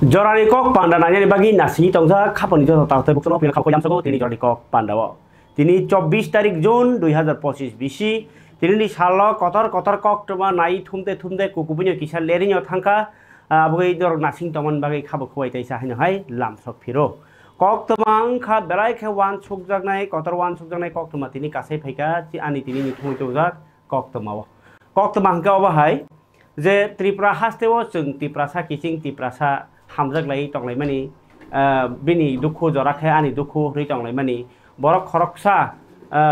Jorani kok panda nanya bagi nasi tongsa kapan itu tahu tapi bukan opini kau jam sego tini jorani kok panda wo tini 24 tarik Jun 2025 bisi tini di salo kotor kok cuma naik thumte kukupunya kisah lerinya thangka abai dor nasi tongan bagi kabu kuai tai sahnya hai lam sok piro kok temang kha belai ke wan suk jak nai kotor wan suk jak nai kok tema tini kasai phaika ci ani tini ni thumte jak kok temawo kok temang ka bahai je Tripura hastewo jeng Tripura sa kising Tripura sa hamjak lai tonglai mani bini dukhu jorakhe ani dukhu ri tonglai mani borok khoroksa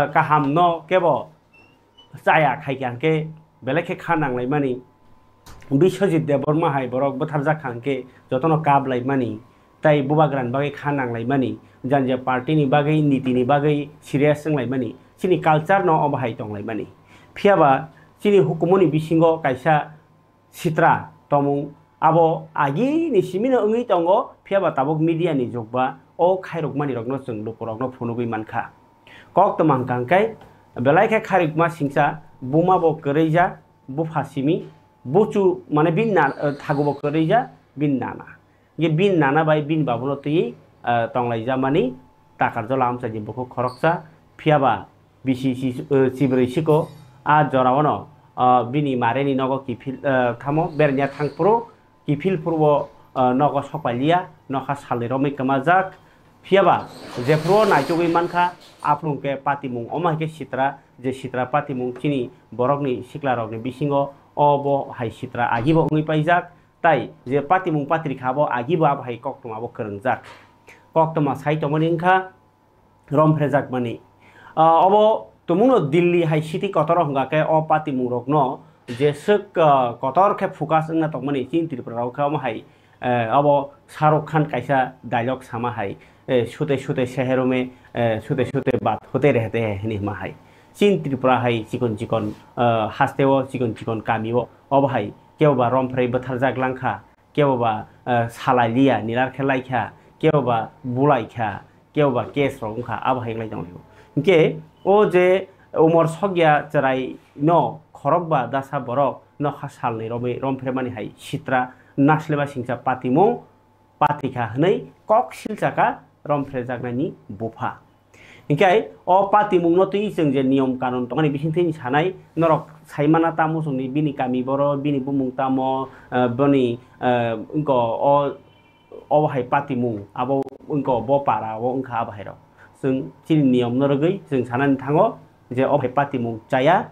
kaham no kebo saya khaikangke belekhe khanang lai mani Biswajit Deborma hai borok botharjak khangke jotono kab lai mani tai bubagran bagai khanang lai mani janja party ni bagai niti ni bagai serious lai mani sini culture no obahai tonglai mani phiaba sini hukumoni bisingo kaisa sitra tomung abo agi ni simina ungi tongo phiaba tabok media ni jogba o khairok mani rokno jeng lukorokno phunugui mankha kok tomang kangkai belai khe khairikma singsa buma bo koreija bu phasimi buchu mane bin na thagubo koreija bin nana ge bin nana bai bin babuno tui tonglai jamani takar jolam sa je boko khoroksa phiaba bisi sibrei siko a jorawono bini mareni nogo kifil thamo bernya thangpro kifil purbo nogo sopalia nokha saliromik kamajak phiaba jepro naitugui mankha aprungke patimung omahke sitra je sitra patimung chini borokni siklarokni bisingo obo hai sitra agibo ungui paijak tai je patimung patrikabo agibo abhai koktoma bo krengjak koktoma saitomoni ingkha romprejak mani obo tumuno Delhi hai city kotor hongake o patimung rokno je sek kotor ke focus na tokmani chin Tripura rok hai abo Shahrukh Khan kaisa dialogue sama hai shute shehero me shute बात होते रहते हैं नि मा hai chin Tripura hai chikon hasteo chikon kamiwo ob hai keuba romprei botharjak langkha keuba salailia nilar khelaikha keuba bulaikha keuba case rokha ab hai lai jong ke o je umor sogya charai no khorokba dasa borok no khasalni romphre mani hai sitra nasleba singsa patimung patika hnei kok silchaka romphre jaknani bufa ingkai o patimung no tui jeng je niyom kanon tongani bisingthini sanai norok saimana tamo sungni bini kami boro bini bumung tamo boni ingko o hai patimung abo ingko bo para o ingkha abhai ro जों chini niyom norogui जों sanani thango je o hai patimung chaya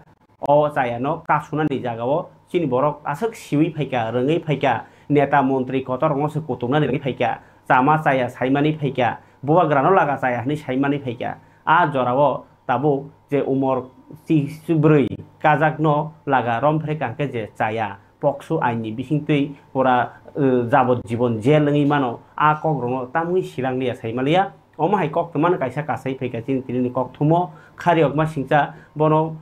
o chaya no kasunani jagao chini borok asok siwi phaika rongei phaika neta montri kotor ngose kutumnani rongei phaika chama chaya saimani phaika bubagrano laga chaya ni saimani phaika a jorao tabo je umor subrei kajak no laga romphre kangke je chaya poksu aini bisingtui pora jabot jibon jel ngi mano a kogrono tamui silanglia saimalia oma hai kok teman kaisa kasai phaika chin tini kok thumo khariokma singcha bono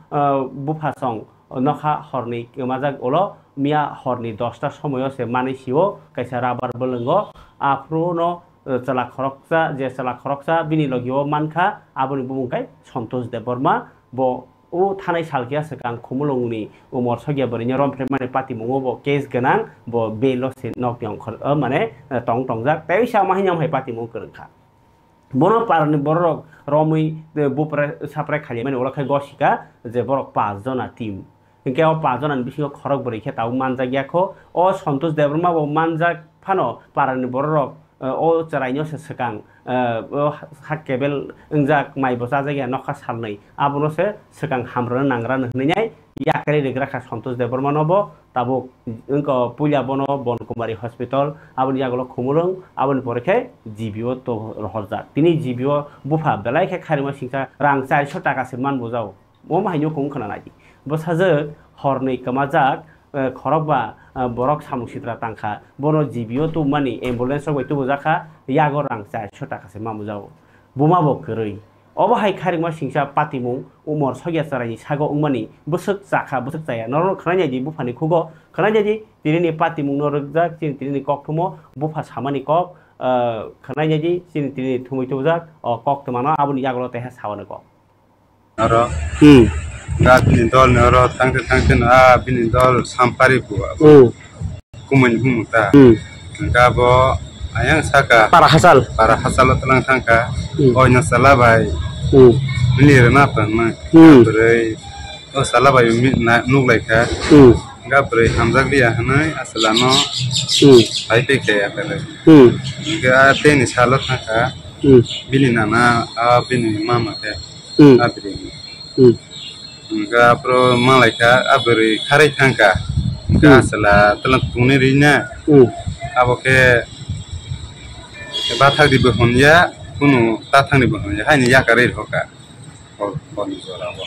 bufasong nokha horni kemajak olo mia horni 10 ta somoyo se mani siwo kaisa rabar belengo afruno chala khoroksa bini logio mankha aboni bumungkai Santosh Deborma bo o thanai salkia sekang khumulungni umor sogya borinya romphre mane patimungo bo case ganang bo belo se nokyong khor mane tongjak peisa mahinyam hai patimung kerengkha bono parni borok romui bupre sapre khali mane ola khai gosika je borok 5 jona team inke o 5 jona bisingo khorok bori khe taw manjak yakho o Santosh Deborma bo manjak phano parni borok o charaino se sekang hakebel ingjak mai bosa jaya nokha salnai abono se sekang hamrana nangrana hninyai yakre regra kha Santosh Deborma nobo tabo inko pulia bono Bonkumari hospital aboni jagolo khumulung aboni porekhe GBO to rohorjak tini GBO bufa belai khe kharima singsa rang 400 taka se man bojao o mahaino kong khana nai bosaje hornei kamajak khorokba borok samung sitra tangkha bono GBO to mani ambulance rok tu bojaka yago rang 400 taka se mamujao buma bo krei obo hai kharima singsa patimung umor sogya charai sago ungmani busuk chakha busuk chaya noro khnanya ji bufani khugo khnanya ji tirini patimung norojak tirini kokthumo bufa samani kok khnanya ji tirini thumui tujak o koktumano abuni yagolo teha sawana kok noro na bini dol noro tangte na bini dol sampari bu kumun humuta ngabo ayang saka para hasal para hasal telang tangka onya salabai ni rena pan ma bre o salabai na nuglai ka ga bre hamjak dia hanai asalano ai pe ke apele ga te ni salot tangka bini nana a bini mama ke abri ga pro malai ka abri khare tangka ga sala telang tune rina aboke bathak di behonja kuno tathang di behonja hai ni yakare hoka kon jora bo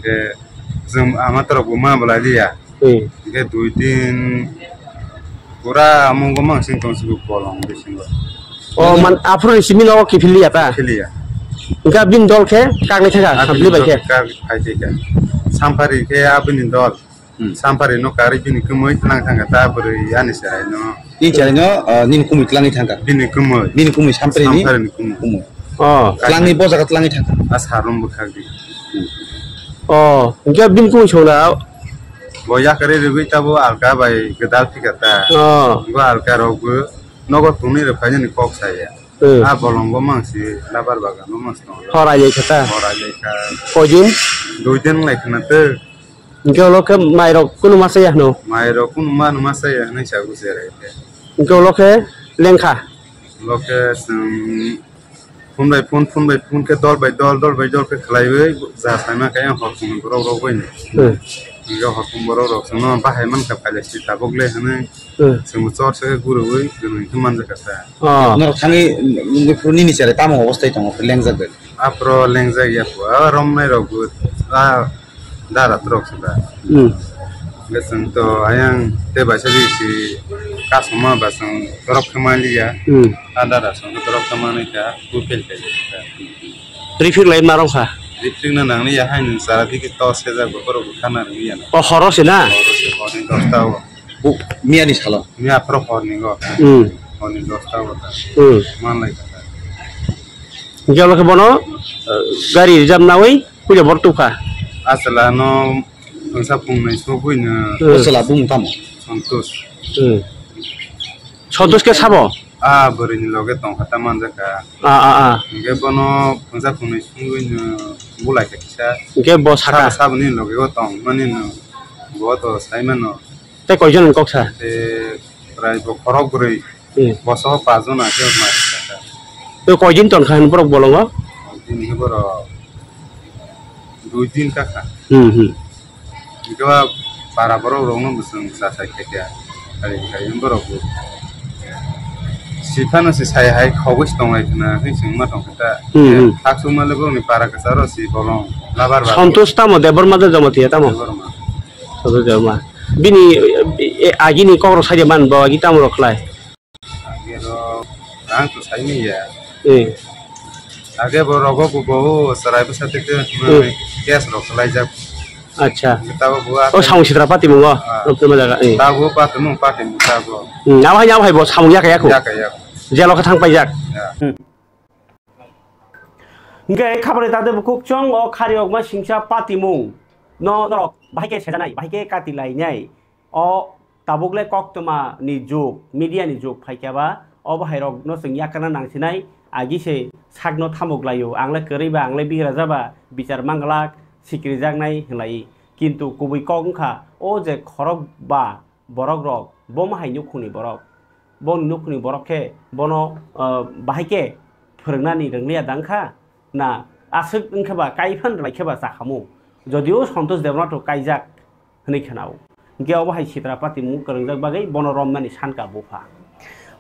ke zum amator guma bala dia ke 2 din pura among gumang sing tong sibu polong bising oh man apro simino ki filia ta filia enka bin dol ke kagni thaga sabli bai ke ka ai ke sampari ke abin dol sampari no kari bini kumoi tlang thanga ta bari ani sai no ni caranya nin kumit langi thangka bini kumoi sampari ni kumoi oh langi bosa kat langi thangka asharum bukhagi oh enka bin kumoi chona boya kare rebi tabo alka bai gedal fikata oh go alka rogu nogo tuni re phajin kok saya a bolongo mangsi labar bagan no mas no hora ye khata hora le ka ojin 2 din lai khna te enka lo ke mai ro kuno masa ya no mai ro kun man masa ya nei sa gu se re te enka lo ke lengkha loke phun bai phun ke dol bai dol ke khlai bai za sai ma ka ya hor kun ro ro bai ni ga hor kun ro ro so no ba hai man ka kale si ta bogle hane semu chor se guru bai gnu tu man ja ka sa oh nor thangi purni ni chare tamo obostai tong lengjak be apro lengja ya pu rom mai ro gu a dara trok sa lesson to ayang te ba sa si kasuma ba sang torok khamali ya adara sang torok khamani ka pupel ke traffic light marong kha district na nang ni ya hain sara di ki to se ja go ro khana ni ya na oh horo se na dosta go mia ni salo mi apro horni go horni dosta go man lai ka enka lo ke bono gari reserve nawai puja bortu kha asala no sa pung nai so bui na sala bung tamo santos santos ke sabo a bari ni loge tong khata man ja ka nge bono sa pung nai so bui na bulai ka kisa enke bo saka sab ni loge go tong mani no go to saiman no te koijon kok sa te prai bo khorok gurei bo so pa jon a ke ma ka te koijin ton khan porok bolongo ni boro 2 din ka ka Ikaw para boro rong busung sa sai ke ya ari kai boro bu sifana si sai hai khobus tong ai na hi sing ma tong ta taksu ma lebo ni para ka saro si bolong labar ba santos tamo debor mada jamati tamo santos jama bini agini kokro saje man ba agi tamo roklai agero rang to sai ni ya age boro go go sarai ba sa te gas roklai ja अच्छा tahu gua oh saung sitra pati mungo rumah jaga tahu gua patemu tahu nyawa bos saung ya kayak aku ya kayak jalo katang pajak nge khabare tade bukuk chong o khariok ma singsa pati mung no dorok bahike sejanai bahike katilai nyai o tabukle koktoma ni juk media ni juk phaikaba o bahairok no singya kana nangsinai agi se sagno thamuglayo angle keriba angle bigra jaba bichar manglak sikri jagnai hilai kintu kubui kong kha o je khorok ba borok rok bom hai nyukhuni borok bon nyukhuni borok ke bono bahike phurungnani renglia dangkha na asuk ingkhaba kaifan laikhaba sakhamu jodio santos devnato kaijak hni khanau geo bahai sitrapati mu karangjak bagai bono romnani sanka bufa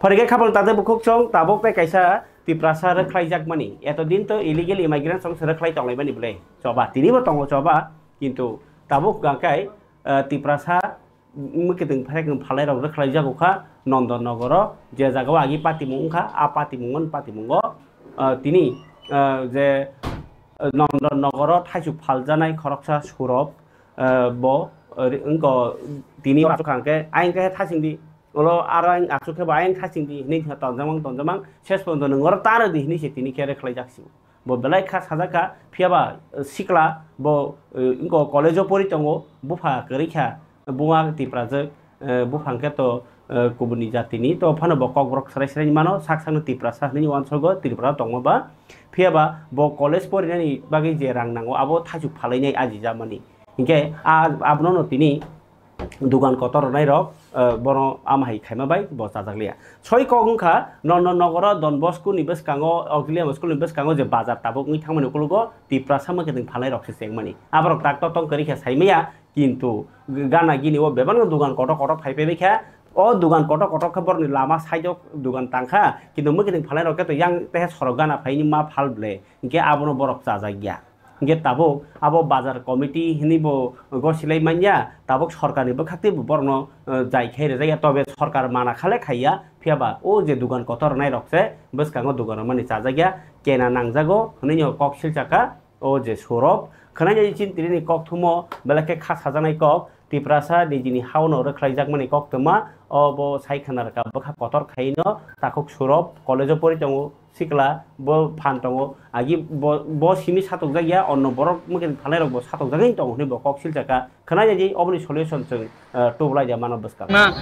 phorige khabal tade bukhuk chong tabok pe kaisa tiprasa reklaijak mani etodin to illegal immigrant song reklai tonglai bani bole coba tini bo tongo coba kintu tabuk gangkai tiprasa mukiteng pharek phalai rok reklaijak ukha nondon nogoro je jagawa agi pati mungkha a pati mungon pati mungo tini je nondon nogoro thaisu phaljanai khoroksa surop bo ingko tini asukangke aingke thasingdi Olo arang aksuke baeng khasingdi ni tonjamang sespon to ngor tar di ni setini kere khlai jaksi bo belai khas hazaka phiaba sikla bo inko college pori tongo bufa kerikha bunga ti project bufangke to kubuni jatini to phano bo kok brok sarai sarai mano sak sang tiprasa ni wan sogo tiripura tongma phiaba bo college porinani bagi je rang nango abo thajuk phalainai aji jamani inke abno no tini dugan kotor nai rok bono amhai khaima bai bo sajaglia soi kongkha non nogor don bosku nibes kango oglia bosku nibes kango je bazar tabok ni thangmani kulugo tiprasa ma keding phalai rok se sengmani abarok tak tong kari kha saimaya কিন্তু গানা গিনি ও বেবান দোকান কত কত ফাইপে বেখা ও দোকান কত কত খবর নি Lama side দোকান টাংখা কিন্তু মকিদিন ফালাই রকে তো ইয়াং তে সর গানা ফাইনি মা ফালবলে ইনকে আবনো বরফ চাজা গিয়া ইনকে তাবক আবো বাজার কমিটি হিনিবো গসিলাই মাইয়া তাবক সরকারনিবো খাকতে বর্ণ যাই খাইরে যাইয়া তবে সরকার মানা খালে খাইয়া ফিয়াবা ও যে দোকান কতর নাই রকছে বসকাঙ্গ দোকান মানে চাজা গিয়া কেনা নাংজাগো হনিও ককশিল চাকা ও যে সৌরভ খানাই চিন তিনি কক থুমো বেলাকে খাস হাজানাই cock tiprasa di jini hauno reklaijak mani kok tema obo sai khanar ka bakha kotor khaino takok surop college pori tongo sikla bo phan tongo agi bo simi satok jagya onno borok mukin phalai rok bo satok jagai tongo ni bo kok siljaka khanai ji obni solution chung toblai ja mano baska na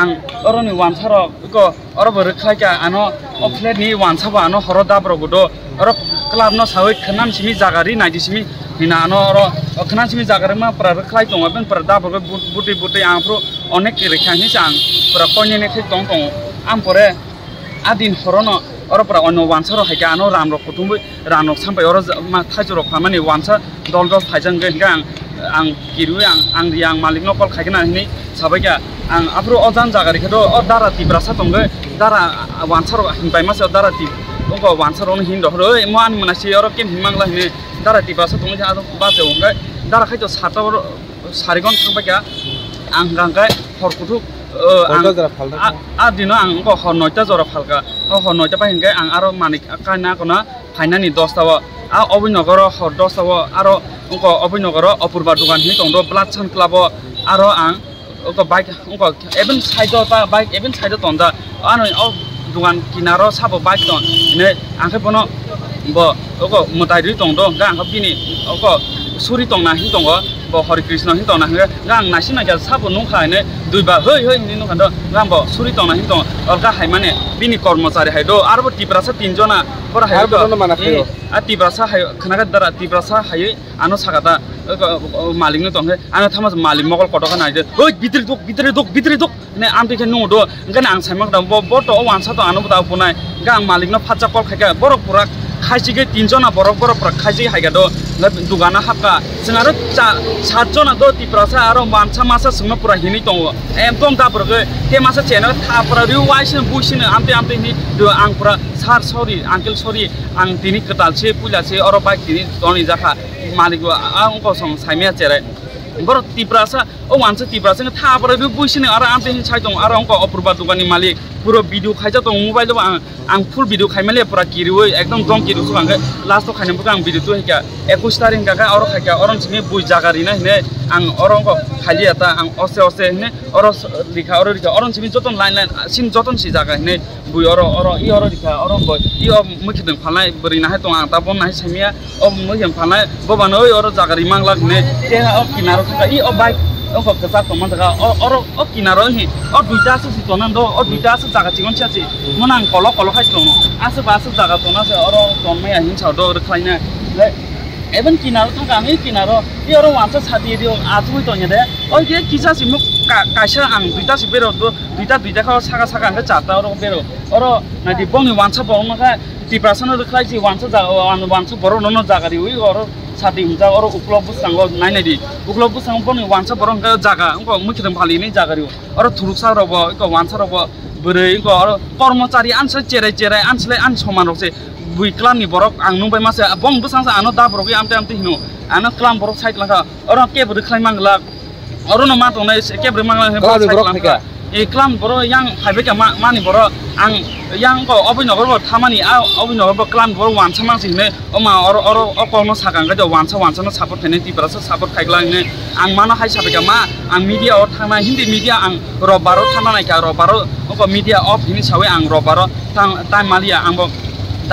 ang oroni wansaro ko orobo reklaika ano offlet ni wansaba ano horoda brogodo oro club no sawai khanam simi jagari naidi simi hina ano oro khanan simi jagari ma pra reklai tongo ben pra da brogo buti buti angpro onek rekha ni sang pra konye ne khai tong tong am pore adin horono oro pra ono wansaro haika ano ramro kutumbu ranok sampai oro ma thajuro khamani wansa dol dol thajang ge gang ang kiru ang riang malik no kol khaigena ni sabaiga ang apro ojan jagari khedo o dara tibrasa tongge dara wansaro hinbai mas dara ti ongko wansaro no hindo hro mo an manasi oro ken himangla hine dara tibrasa tongge ado baje ongge dara khaito sata sarigon thangbaga ang gangkai horkutu adino ang ko honoita jora phalka o honoita pa hinge ang aro manik kana kona fainani 10 tawa a obinogor hor 10 tawa aro ongko obinogor opurba dugan hi tongdo blatchan club aro ang ongko bike ongko even side ta bike even side tonda ano dugan kinaro sabo bike ton ne angke bono bo ongko mutai tongdo gang bini ongko suri tongna hi tongo bo Hare Krishna hin tongna hanga gang nasina ja sabo nungkha ne duiba hoi ni nungkha do gang bo suri tongna hin tong olga haimane bini kormachari haido arbo tiprasa tinjona bora haido a tiprasa hai khanaga dara tiprasa hai ano sagata maling no tonghe ano thamas maling mogol kotoka naide hoi bitri dok ne amte ke no do ngana ang saimang da bo to wansa to ano buta punai gang maling no phacha kol khaika borok purak খাইছিগে তিনজনা বরক বরক খাইছি হাইগা দ দুগানা হাপকা जोंआरो सातजना the Tiprasa आरो मानसा मासा संनो पुरा हिनि दङ एकदम दाबरगे ते मासा चेना थापरा रिउ वाइसन बुइसिन आमते नि दो आं पुरा सार सरी आंकेल सरी आं दिनि कतालसे पुलासे अरो बाइक दिनि दनि जाखा मालिक आं कसम साइमिया चेरे बर तिप्रासा ओ मानसा तिप्रासा थापरा रिउ बुइसिन आरो आमते नि साइ दङ आरो अंक अपूर्वा दुगानि मालिक पुरो भिडियो खाइजा दङ मोबाइल आं फुल भिडियो खाइमाले पुरा किरिवै एकदम दम किरु सुगांगे लास्ट तो खाइनबो आं भिडियो तो हिका 21 तारिख गागा अरो खाइका अरन सिमे बुइ जागारिना हिने आं अरंग खालियाता आं असे हिने अरो लिखा अरो लिखा अरन सिमे जतन लाइन सिम जतन सि जागा हिने बुइ अरो इ अरो लिखा अरन बय इ मुखिदों फानाय बरिना हाय दं आं ता बन नाय सामिया मुखिम फानाय बबान ओइ अरो जागारि मांगला हिने ते किनारो थाका इ bike ongko kesak to mantaka oro kinaro hi duita se tonan do duita se jaga jingon chasi monang kolo khai to ase base jaga to na se oro tonmaya hin chau do khlaina even kinaro thaka ami kinaro i oro wansa chadi dio atui to nyade oi ke kisa simu kaisa ang duita se bero do duita kha saka ang chata oro bero oro na di bongi wansa bong na tiprasana do khlai si wansa jaga wansa boro no jaga ri ui oro साथी हुन्छ अरु उपलब्ध संग नाइ दि उपलब्ध संग पनि वानसा बरं का जागा उनको मुखिदम फालि नै जागारियो अरु थुरुकसा रब इको वानसा रब बोरै इको अरु कर्मचारी आनस चेरै आनसले आन समान रसे बुइ क्लामनि बरक आं नुबाय मासे बं बसांसा आनो दा बरक आमते हिनो आनो क्लाम बरक साइड लाखा अरु केब्र खलाय मांगला अरु न मा दंनाय केब्र मांगला साइड ए क्लाम बरो yang हाइबेका मानि बरो आं yang को अबिनगर बो थामानि अबिनगर बो क्लाम बरो वानसा मांसि ने अमा अरो अकनो सागांगा द वानसा न सपोर्ट थने तिब्रासा सपोर्ट खाइगला ने आं मानो हाइ साबेका मा आं मीडिया अ थाना हिन्दी मीडिया आं रबारो थाना नायका रबारो अको मीडिया अफ हिनि सावे आं रबारो टाइम मालिया आं बो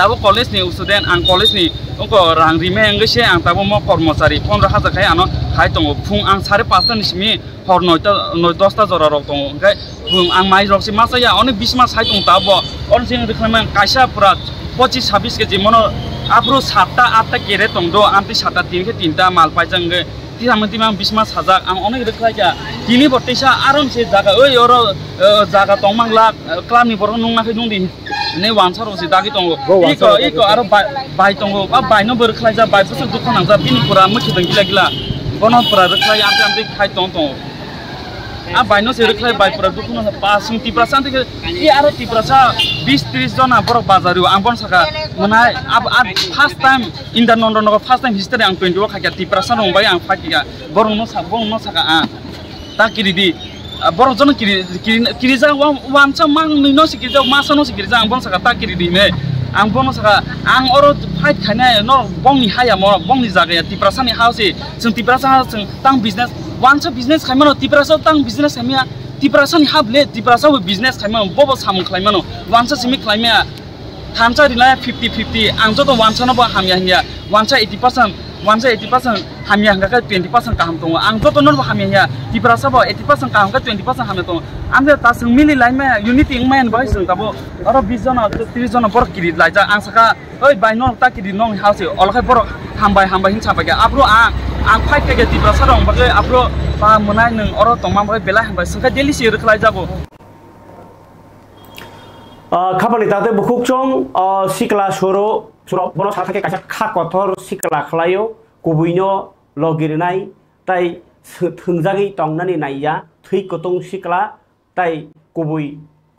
tabo college ni student ang college ni ongko rang rime angse ang tabo mo kormosari 15,000 khai ano khai tongo phung ang 5:30 ta nismi hor 9 ta jora rok tongo khai phung ang mai rok si masa ya onek 20 mas khai tong tabo on sing reklaman kaisa pura 25-26 keji mono apro 7ta 8ta kere tong do amti 7ta 3 ke 3ta mal pai jang ge tiamang 20 mas hazak ang onek reklai ja tini botesa aron se jaga oi oro jaga tongmangla klam ni borong nung na khai nung di ne wansa ro si dagi tongo iko aro bai tongo ba bai no ber khlai ja bai busu dukhan ang ja bini pura mchi dang gila bono pura reklai amti khai tong tong a bai no se reklai bai pura dukhan na passing 30% ke i aro 20-30 jona borok bazaru ang bon saka manai ab first time in the non first time history ang 20 kha 30% rong bai ang fakia borong no saka a ta kiridi borok jono kirija wancha mang no sikirja masa no sikirja ang bon saka ta kiridi me ang bon saka ang oro fight khana no bongni haya mo bongni jaga ya 30% ni house chung 30% chung tang business wancha business khaimano 30% tang business khaimya 30% ni hable 30% business khaimano bobo samung khaimano wancha simi khaimya thamcha rila 50-50 ang joto wancha no ba hamya hnya wancha 80% hamya hanga ka 20% kaham tongo ang joto no ba hamya hnya 30% ba 80% kaham ka 20% hamya tongo amde ta sung mili line ma unity ingman ba sung tabo aro 20 jona 30 jona bor kirit laija ang saka oi bai no ta kirit nong house olkhai bor hambai hin chapa ga apro ang fight ke 30% rong ba ge apro ba munai nung oro tongma ba bela hambai saka daily si rkhlai jago খাপানি তাতে বুকুক চং সিকলা সরো বনো সাথে কাছে খা কথর সিকলা খলায়ো কুবুইনো লগিরনাই তাই থংজাগি টংনানি নাইয়া থৈ কতং সিকলা তাই কুবুই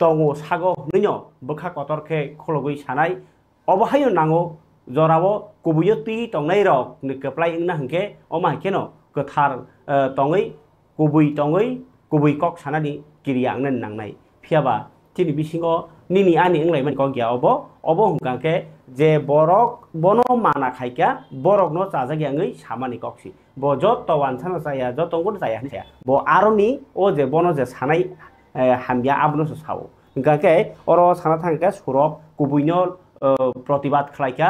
টংও সাগো নইনো বখা কথরকে খলগই সানাই অবহায়ো নাঙো জরাবো কুবুইयो তি টংনাই রক নিকপ্লাই ইংনা হংকে অমা কেনো গথার টংই কুবুই কক সানানি কিরিয়া आंनन नांनाय फियाबा तिनि बिसिङाव निनि आनि इंलाय मन गया अबो हमकाके जे बरक बनो माना खायका बरक न चाजागि आङै सामानि कक्सि ब जत तवान साना जाया जत गन जाया हाया ब आरनि ओ जे बनो जे सानाय हामबिया आबनो सावो गाके अरो साना थांका सुरब कुबुइनो प्रतिबाद खलायका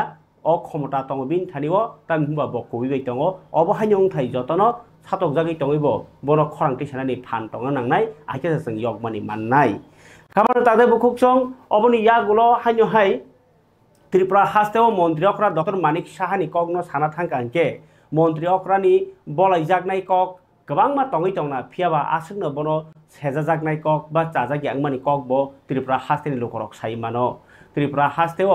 अ क्षमता तंग बिन थानिओ तां हुबा ब कुबुइ तंग अबहायं थाइ जतन सातक जागि तंगैबो बनो खरांति सानानि फान तंग नांनाय आइके जों यगमानि माननाय खामानि तादे बुकुकसं अबनि यागुलो हान्यो हाय त्रिपुरा हास्तेव मन्त्री अक्रा डक्टर मानिक साहानि कगनो साना थांकांके मन्त्री अक्रानि बलाय जागनाय कक गोबांमा तंगै तंगना फियाबा आसुनो बनो सेजा जागनाय कक बा जाजागि आंमानि कक बो त्रिपुरा हास्तेनि लोकरक साइमानो त्रिपुरा हास्तेव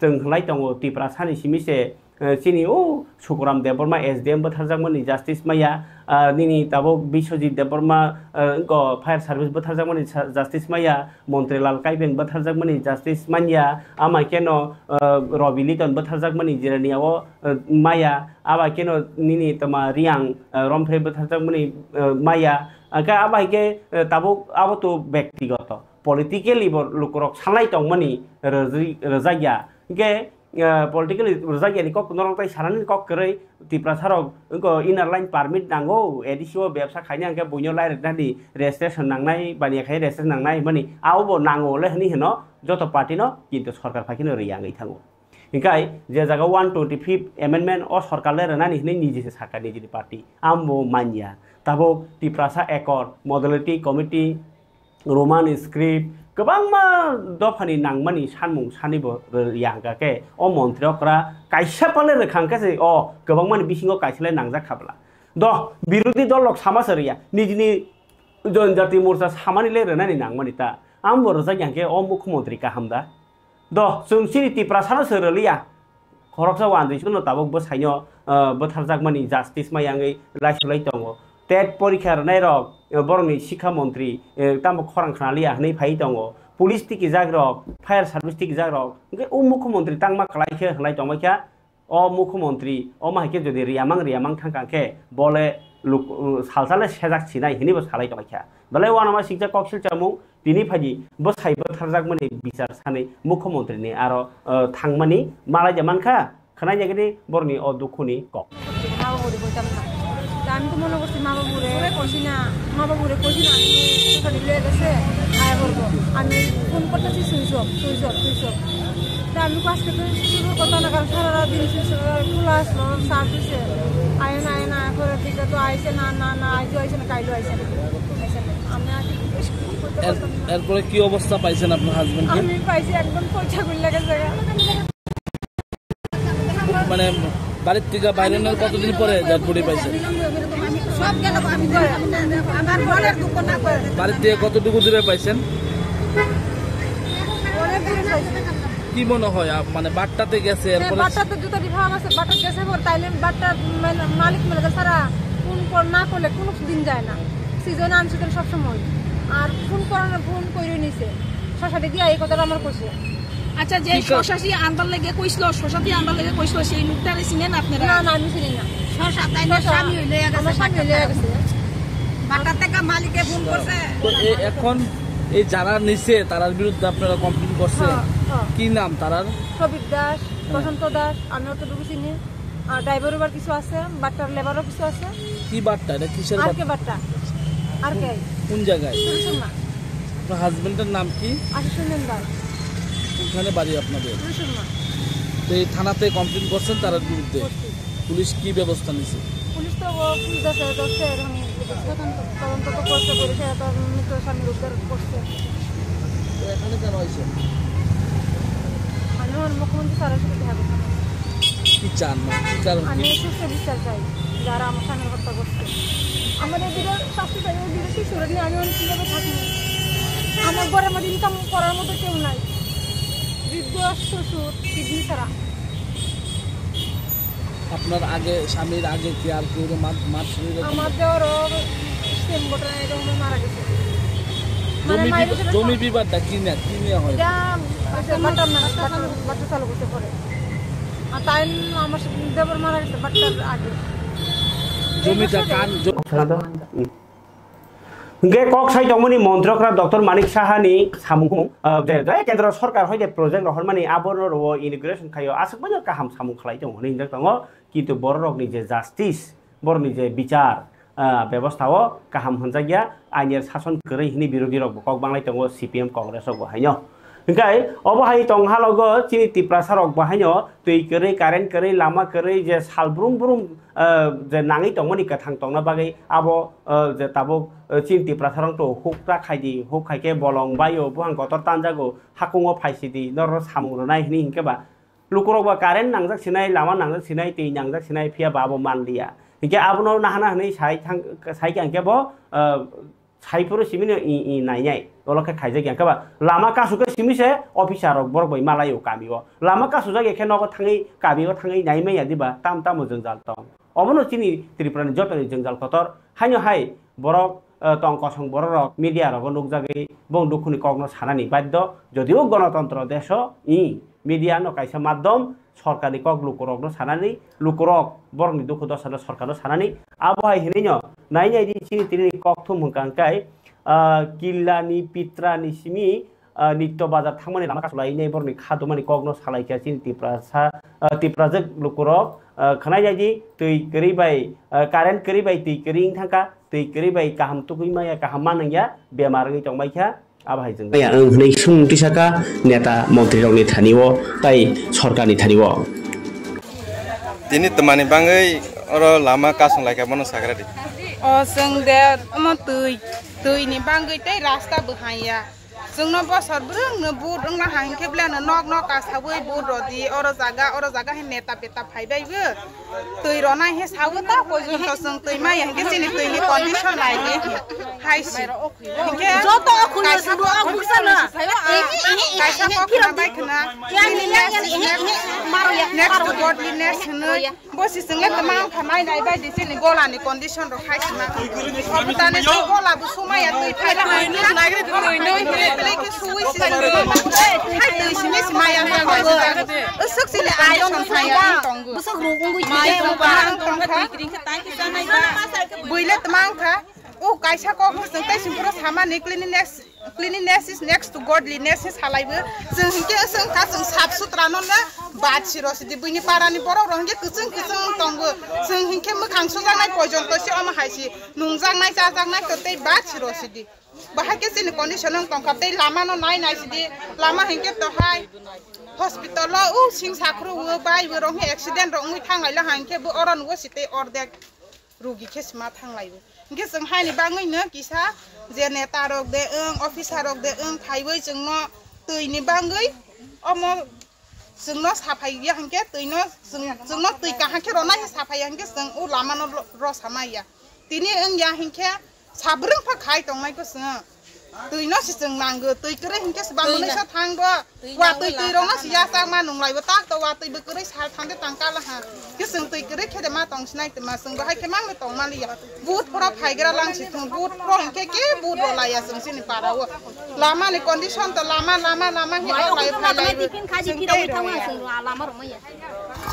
जों हलाय दङ त्रिपुरा सानि सिमिसे चिनि ओ सुकुराम देबरमा एसडीएम बथारजागमनि जस्टिस माया निनि ताबो बिश्वजित देबरमा फायर सर्विस बथारजागमनि जस्टिस माया मन्त्रीलाल काइबें बथारजागमनि जस्टिस मानिया आमा केनो रवि लिटन बथारजागमनि जिरानियाव माया आबा केनो निनि तमा रियां रमफ्रे बथारजागमनि माया आका आबा के ताबो आबो तो व्यक्तिगत पलिटिकली लोकरक साननाय दंमनि रजाया के politically rajagani kok norong tai sarani kok kerei tipra sarok engko inner line permit nango edisio ব্যবসা খাইনি angke buino lai reknani registration nangnai bani khai registration nangnai mani aubo nango le hni heno joto party no kintu sarkar phakino riyangai thango इंकाय जे जागा 125 amendment o सरकार ले रनानि हनै निजे से साका निजे party आमबो मानिया ताबो Tiprasa accord modality committee Roman script गोबांमा दफानि नांमानि सानमुं सानिबो यागाके अ मन्त्रियकरा कायसा पाले रेखांकासे अ गोबांमानि बिसिङाव कायसालाय नांजाखाब्ला द बिरोधी दलक सामासरिया निजिनि जनजाति मोर्चा सामानिले रनानि नांमानि ता आमबो रजायाके अ मुख्यमंत्री काहामदा द जों सिरिति प्रासाना सोरलिया खरकसा वानदैसनो ताबक बसाइनो बथारजागमानि जस्टिस मायांगै लाइसुलाय दङ टेट परीक्षा रनाय रक बरनि शिक्षा मंत्री तामो खरां खानालिया हनै फाइ दङ पुलिस टिकि जाग्रक फायर सर्विस टिकि जाग्रक ओंके ओ मुख्यमंत्री तांमा खलायखे हलाय दङखा अ मुख्यमंत्री अ माहिके जदि रियामां थांकाके बले सालसाले सेजाक सिनाय हनिबो सालाय दङखा बले वानामा सिकजा कक्सिल चामु दिनि फादि बसाइ बथारजागमानि बिचार सानै मुख्यमंत्रीनि आरो थांमानि मालाय जामानखा खानाय जागनि बरनि अ दुखुनि क আমি তো মনে করছি মা বাবুরে কইছি না আমি ফোন করতেছি সুইচ অফ আমি আজকে তো শুরু করতাম না কারণ সারা দিন খোলা আসলো সার দিছে আয় না করে দিকে তো আইসে না আইজো আইসে না কাইলো আইসে না আমি আর এরপরে কি অবস্থা পাইছেন আপনার হাজবেন্ডকে? আমি পাইছি একদম পয়সা গুলো লেগে মানে বাড়ির থেকে বাইরে নেওয়ার কতদিন পরে ডেড বডি পাইছেন? সব গেল আমি আমার ঘরের দুঃখ না করে বাড়ির থেকে কতটুকু দূরে পাইছেন? অনেক দূরে পাইছি। কি মনে হয় মানে বাটটাতে গেছে এরপরে? বাটটাতে জুতা বিভাগ আছে বাটটা গেছে পর তাইলে বাটটা মালিক মেলে সারা ফোন না করলে কোনো দিন যায় না সিজন আনছে তো সবসময় আর ফোন করে নিছে শশাটি দিয়া এই কথাটা আমার কইছে। আচ্ছা যে শশাটি আন্দার লেগে কইছিল শশাটি আন্দার লেগে কইছিল সেই লোকটারে চিনেন আপনারা? না আমি চিনি না। শশা তাই না স্বামী হইলে আমার স্বামী হইলে গেছে বাটা থেকে মালিকে ফোন করছে। তো এখন এই যারা নিছে তার বিরুদ্ধে আপনারা কমপ্লেইন করছে? কি নাম তারার? সবিক দাস, বসন্ত দাস, আমি অতটুকু চিনি আর ড্রাইভারও বার কিছু আছে বাট্টার লেবারও কিছু আছে। কি বাট্টা এটা কিসের আর কে বাট্টা আর কে কোন জায়গায়? সুরসুমা। আপনার হাজবেন্ডের নাম কি? আশিসুন্দর দাস। ওখানে বাড়ি আপনাদের? সুরসুমা। তো এই থানাতে কমপ্লেইন করছেন তার বিরুদ্ধে? পুলিশ কি ব্যবস্থা নিছে? পুলিশ তো পুলিশ আছে ধরছে এরকম তদন্ত তো করছে পুলিশে তার মৃত স্বামীর উদ্ধার করছে। তো এখানে কেন হয়েছে? আমি আমার মুখ্যমন্ত্রী স্যারের সাথে দেখা করতাম। কি চান কি কারণ? আমি সুস্থ বিচার চাই যারা আমার স্বামীর হত্যা করছে। আমাদের এদিকে শাস্তি চাই ওদিকে শিশুরা নিয়ে আমি অনেক কীভাবে থাকি আমার ঘরের মধ্যে ইনকাম করার মতো কেউ নাই বৃদ্ধ শ্বশুর কিডনি ছাড়া। আপনার আগে স্বামীর আগে কি আর কেউ মার শরীরে? আমার দেওয়ারও সেম ঘটনা এরকম মারা গেছে। জমি বিবাদটা কি নিয়ে হয়? বাচ্চা চালু করতে পারে আর তাই আমার দেবর মারা গেছে বাচ্চার আগে। জমিটা কার? কক সাইটমনি মন্ত্রকরা ডক্টর মানিক সাহানি সামুং কেন্দ্র সরকার হইতে প্রজেক্ট রহমানি আবরণ ও ইমিগ্রেশন খাইও আসবাজ কাহাম সামুং খালাই দङ হিনজাক दङ কিন্তু বড় রকনি যে জাস্টিস বড়নি যে বিচার ব্যবস্থাও কাহাম হনজাगिया আইনের শাসন করে হিনি বিরোধী রক কক বাংলাই দङ সিপিএম কংগ্রেস রক হাইনো ओंखाय अबहाय तंहालग चिनि तिप्रासा रक बाहायनो दै करै कारेन्ट करै लामा करै जे सालब्रुम ब्रुम जे नाङै तंमनि कथां तंना बागै आबो जे ताबो चिनि तिप्रासा रंग तो हुक्रा खायदि हुक खायके बलं बायो बुहां गतर तानजागो हाकुङो फायसिदि नर सामुरो नाय हिनि हिंकेबा लुकुरक बा कारेन्ट नांजाक सिनाय लामा नांजाक सिनाय दै नांजाक सिनाय फिया बाबो मानलिया हिंके आबनो नाहाना हनै साइ थां साइ केबो साइपुर सिमिनो इ नायनाय ओलखे खाइजे गेंकाबा लामा कासुके सिमिसे अफिसार बरक बै मालायो कामियो लामा कासु जागे खेनगो थाङै काबियो थाङै नायमै यादिबा ताम ताम जोंजाल तं अबनो चिनि त्रिपुरानि जतनि जोंजाल खतर हाइनो हाय बरक तंग कसं बरक मिडिया रग नुक जागे बं दुखुनि कग्न सानानि बाध्य जदिও गणतन्त्र देश इ मिडिया न काइसा माध्यम सरकारनि কক लुकुरक सानानि लुकुरक बरनि दुखु दसानो सरकारनो सानानि आबहाय हिनिनो नायनायदि चिनि तिनि কক थुम हंकांकाय किल्लानि पित्रानि सिमि नित्य बाजार थांमानि लामा कासलायनै बरनि खादुमानि कग्न सालायखा चिनि तिप्राजक लुकुरक खनायदि दै करिबाय कारेन्ट करिबाय दै करिं थांका दै करिबाय काहाम तुकुइमाया काहाम मानंया बेमारङै तंबायखा आबाहायजों नै सुंटिसाका नेता मन्त्रि रंनि थानिव ताइ सरकारनि थानिव दिनै तमानि बाङै अर लामा कासं लायका बन साग्रादि अ जों दे अम दैनि बाङै तै रास्ता बहाया जोंनो बसर ब्रोंनो बुद ओंना हांखेब्लानो नक नक कासाबै बुद रदि अर जागा हे नेता बेता फाइबायबो दै रनाय हे सावो ता पयजन जों दै माय हे जेनि दैनि कन्डिसन लायनि हाइसि हिंके जत अखुनो सुदु अखुसना काइसा पखना बायखना नेक्स्ट गडलिनेस हनै बसि जोंले तमाम खानाय नाय बायदि जेनि गलानि कन्डिसन र हाइसना सबताने गलाबो समाया दै phyla हायनो नागिरदो Like suwi sih, hai tuh sini semaya nggak suksile ayo saya tunggu. Besok rukun gue jadi barang tongkah. Boleh teman kah? Oh kaisa kok sengkai simpulnya sama nih cleanliness is next to godliness is halaibu. Sengkai sengkai sab sutra nona bat siros di bunyi parani borok orangnya keseng tunggu. Sengkai mekang susah naik pojon tosi om haisi nungzang naik cazang naik ketai bat siros di. Bahaya sih nih kondisi nong tongkat teh lama no naik sih lama hingga toh hai hospital lo sing sakru wo bai wo rong accident rong ngui thangai la hang ke bo oran wo site ordek rugi kesma thanglai wo nge sing hai ni bangai ne kisa je neta rok de officer rok de phaiwei jengno tui ni bangai omo jengno saphai ya hangke tuino jengno tui ka hangke rona saphai hangke jeng u lama no ro samaya tini ya hangke sabrung pha khai tongnai ko sing tuino si jeng nanggo tui kere hangke sebang sa thanggo wa tui rona si ya sang ma nonglai wa tak to wa tui be kere sa thangde tangka la ha ke sing tui kere khede ma tong snai te ma sing hai ke mang me tong ma liya but pora phaigra lang si thung but pro hangke ke but ro la ya sing sini para wo lama ni condition to lama hi lai phai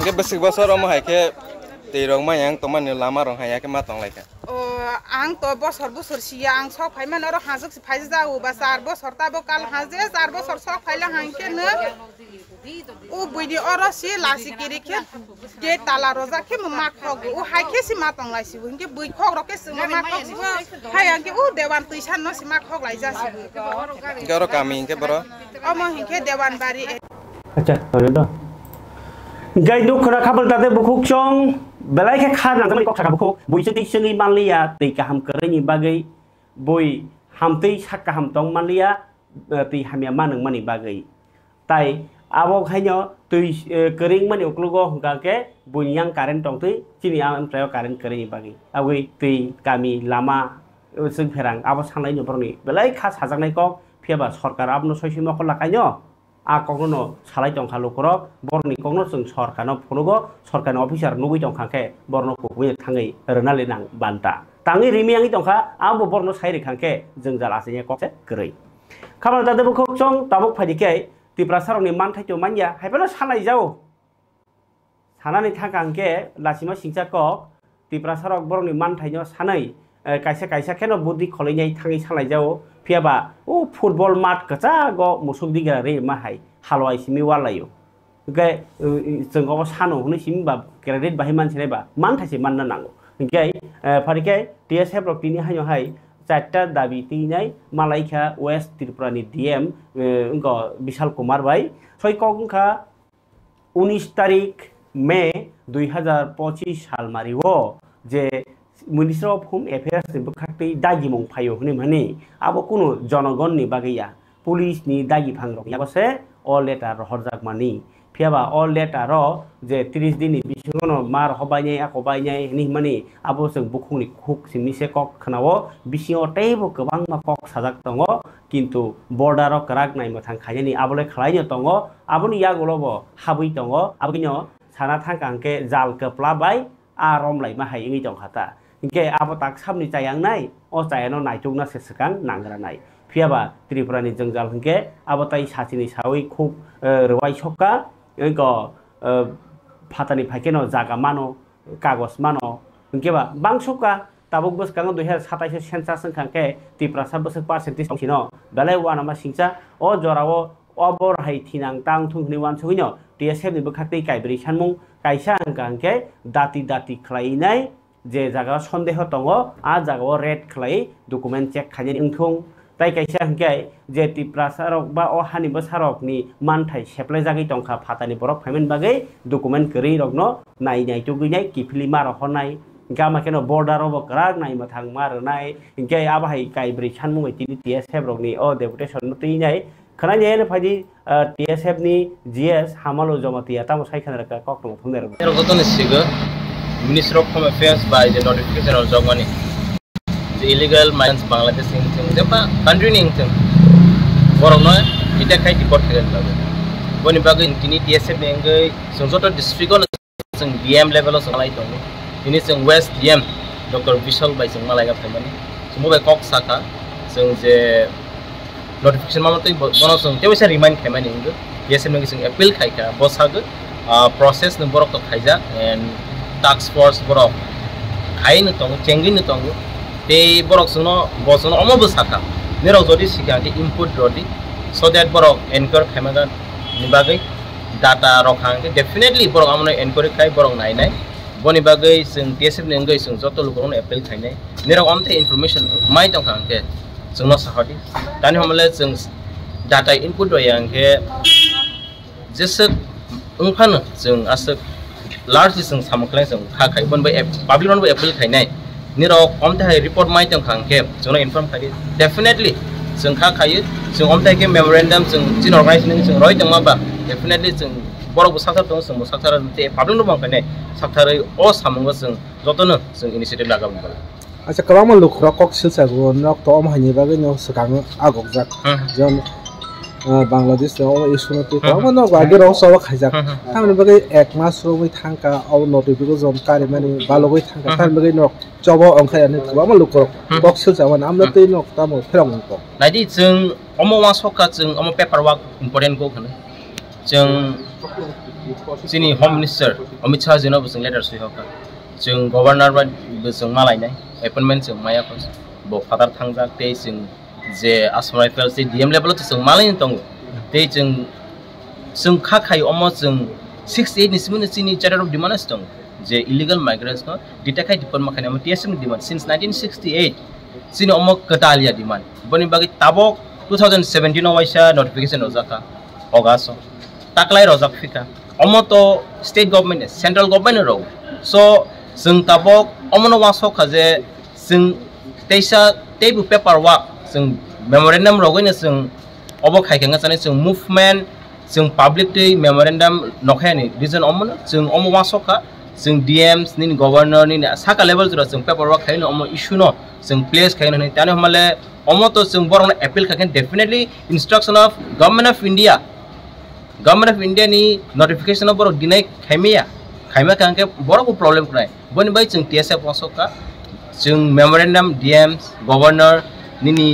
ke besik bosor omo hai ke teirong ma yang toman ni lama rong hai ke ma tong lai ka ang to bosor sia ang sok phai man ro hazuk si phai ja u ba sar bosor ta bo kal haje sar bosor sok phai la hang ke ne u buidi oro si lasi kiri ke tala roza ke ma khog u hai ke si ma tong lai si bu ke bui khog ro ke si ma khog si hai ang ke u dewan tuisan no si ma khog lai ja si garo kami ke bro omo hin ke dewan bari acha tore do gai duk khara khabal tate bukhuk chong belai ke kha nang ko khaka bukhuk bui chiti singi manlia tei ka ham kare ni bagai bui ham tei sak ka ham tong manlia tei hamya manang mani bagai tai abo khaino tui kering mani oklugo hungka ke bui yang karen tong tei chini am trayo karen kare ni bagai agui tei kami lama sing pherang abo sanglai ni borni belai kha sajaknai ko phiaba sarkar abno soisimo ko lakaino a kono salai tong khalu koro borni kono sing sarkano phonugo sarkano officer nugui tong khangke borno ko wi thangai rnale nang banta tangi rimiangi tong kha ambo borno sairi khangke jengjal asine kokse grei khabar dade bu khokchong tabuk phadike tipra saroni manthai to manya haibano salai jao sanani thakangke lasima singcha kok tipra sarok borni manthai no sanai kaisa keno budi kholainai thangi salai jao phiaba o football mat kacha go musuk digra re mahai halwai simi walayo ge jeng obo sano hune simi ba credit bahi mansine ba man thaise manna nango ge pharike tsf rok tini hayo hai চারটা দাবি তিনাই মালাইখা West ত্রিপুরানি DM উনকো বিশাল কুমার ভাই সৈকংখা 19 তারিখ মে 2025 সাল Mario যে ministry of home affairs नि बखाक्तै दागि मं फायो हने माने आबो कुनो जनगणनि बागैया पुलिस नि दागि फांग्रक याबसे ऑल लेटर हरजाक मानि फियाबा ऑल लेटर जे 30 दिन नि बिसोनो मार हबायनाय आखबायनाय नि माने आबो जों बुखुंनि खुक सिमिसे कक खनावो बिसिङाव टेबो गोबां मा कक साजाक दङ किन्तु बर्डाराव कराक नाय मथां खायनि आबोले खलायनो दङ आबोनि यागलबो हाबै दङ आबोनिनो साना थांकांके जाल कप्लाबाय आ रमलाय मा हायङै दं हाता इंके आबो ताक सामनि चायांनाय ओ चायानो नायचुकना सेसकां नांग्रानाय फियाबा त्रिपुरानि जंजाल हंके आबो ताइ साचिनि सावै खुब रवाय सका इंको फातानि फाइकेनो जागा मानो कागज मानो इंकेबा बांसुका ताबुक बसकां 2027 सेन्सास संखांके त्रिपुरा सबसे परसेंटेज दंसिनो बेले वानामा सिंचा ओ जरावो अबर हाय थिनां तां थुंनि वान सगिनो टीएसएफ नि बखातै काइब्रि सानमुं काइसा अंकांके दाति खलायनाय जे जागा सन्देह दङ आ जागाव रेड खलाय डकुमेन्ट चेक खायनि उंथुं ताइ काइसा हंके जे त्रिपुरा सारक बा अ हानिबो सारकनि मानथाय सेप्लाय जागै दंखा फातानि बरफ फाइमेन बागै डकुमेन्ट गरै रगनो नायनाय तो गैनाय किफिलि मार हनाय गामा केनो बर्डाराव कराक नाय मथां मारनाय इंके आबाहाय काइब्रि सानमुङै तिनि टीएसएफ रगनि अ डेपुटेसन नतैनाय खनायने फायदि टीएसएफ नि जीएस हामालो जमातिया तामो सायखानरका कक्टम फुंनेर रगतन सिगो Ministry of Home Affairs by the notification of Jogwani. The illegal migrants Bangladesh in the country in them. Borno, it a kind of portrait. When you bag in Tini TSF, some sort of district on some DM level of Malay. In its West DM, Dr. Vishal by some Malay family. So move a cock saka, so the notification Mamati, one of some, there was a remind Kamaning. Yes, I'm making appeal Kaika, Bossaga, process the Borok of Kaija and task force borok hain tong chengin tong te borok suno bosono omo busaka nero jodi sikati input rodi so that borok anchor khamaga nibagai data rokhang definitely borok amno anchor khai borok nai nai boni bagai sing tsf nengai sing joto lugon appeal khai nai nero onte information mai tong khangke sungno sahodi tani hamle sing data input royangke जेसे ओंखानो जों आसो लार्जलि जों सामख्लाय जों खाखाय बनबो public बनबो April खायनाय निराव अमथाय report माइतों खांके जोंना inform खायो definitely जों खाखायो जों अमथाय के मेमोरेंडम जों जिन अर्गानाइजेशन जों रय दं माबा डेफिनेटली जों बरबो साथार दं जों साथार ते पाब्लिक दं खायनाय साथारै अ सामंगो जों जतनो जों इनिशिएटिव लागाबो अच्छा कबामा लुखरा कक्सिल सागो नक तो हम हानि बागै न सकाङो आगक जाक जों बांलादेश आव इसुनते कबामा न बागे रौ सवा खायजाक थामने बागै एक मास रोबै थांका आव नटिफिकेशन जम कारि माने बालगै थांका थामने बागै न जब अंखायानो कबामा लुखरा कक्सिल जावन आमना तै न तामो फ्राम को नायदि जों अमवा सका जों अम पेपर वर्क इम्पोर्टेन्ट को खनो जों जोंनि होम मिनिस्टार अमित शाह जिनाबो जों लेटार सुहका जों गवर्नर बा जों मालायनाय अपॉइंटमेंट जों मायाखौ बफादार थांजाक ते जों जे आसाम राइफल्स जे डीएम लेवल जों मालायनि दं ते जों खाखाय अम जों 68 निसिमनो जोंनि चार्टर अफ डिमांड्स दं जे इलीगल माइग्रेंट्स नो डिटेक्ट डिपार्ट माखाने हम टीएसएम डिमांड सिंस 1968 जोंनि अम कटालिया डिमांड बनि बागै ताबक 2017 आव वाइसा नोटिफिकेशन रजाका अगास्ट ताकलाय रजाक फिका अम तो स्टेट गवर्नमेंट सेंट्रल गवर्नमेंट रो सो जों ताबक अमनो वासखा जे जों तेसा तेबु पेपर वर्क जों मेमोरेंडम रगैनो जों अबो खायखाङा जाने जों मुभमेंट जों पब्लिक दै मेमोरेंडम नखायानि रिजन अमनो जों अमो वासखा जों डीएम्स नि गवर्नर नि साका लेवल जरा जों पेपर वर्क खायनो अमो इशू न जों प्लेस खायनो नै ताने हमले अमो तो जों बरन अपील खायखान definitely instruction of government of India नि नोटिफिकेशन बर दिनै खायमा कांके बरको प्रॉब्लम क्राय बनि बाय जों टीएसएफ वासखा जों मेमोरेंडम डीएम्स गवर्नर निनि